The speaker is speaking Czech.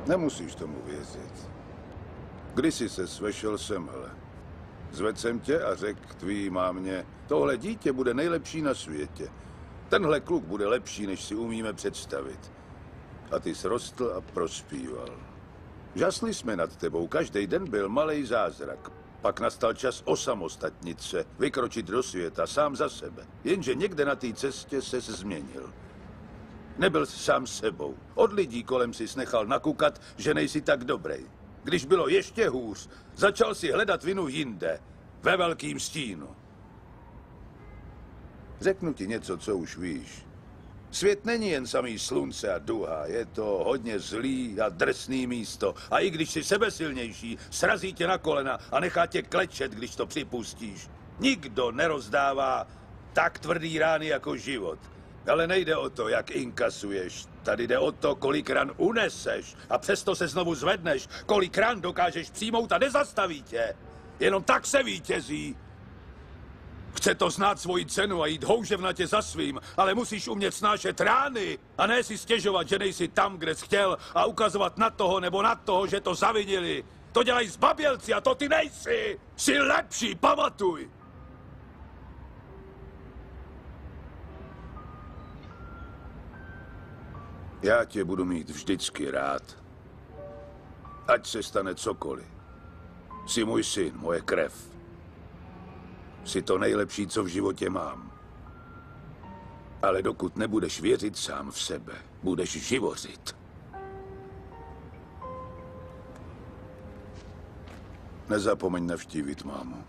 Nemusíš tomu věřit. Kdysi se svešel semhle. Zvedl jsem tě a řekl tvý mámě, tohle dítě bude nejlepší na světě. Tenhle kluk bude lepší, než si umíme představit. A ty jsi rostl a prospíval. Žasli jsme nad tebou, každý den byl malej zázrak. Pak nastal čas osamostatnit se, vykročit do světa sám za sebe. Jenže někde na té cestě ses změnil. Nebyl jsi sám sebou. Od lidí kolem si nechal nakukat, že nejsi tak dobrý. Když bylo ještě hůř, začal si hledat vinu jinde, ve velkým stínu. Řeknu ti něco, co už víš. Svět není jen samý slunce a duha, je to hodně zlý a drsný místo. A i když jsi sebesilnější, srazí tě na kolena a nechá tě klečet, když to připustíš. Nikdo nerozdává tak tvrdý rány jako život. Ale nejde o to, jak inkasuješ. Tady jde o to, kolik ran uneseš a přesto se znovu zvedneš. Kolik ran dokážeš přijmout a nezastaví tě. Jenom tak se vítězí. Chce to znát svoji cenu a jít houževnatě za svým, ale musíš umět snášet rány a ne si stěžovat, že nejsi tam, kde jsi chtěl a ukazovat na toho nebo na toho, že to zavinili. To dělají zbabělci a to ty nejsi. Jsi lepší, pamatuj. Já tě budu mít vždycky rád. Ať se stane cokoliv. Jsi můj syn, moje krev. Jsi to nejlepší, co v životě mám. Ale dokud nebudeš věřit sám v sebe, budeš živořit. Nezapomeň navštívit mámu.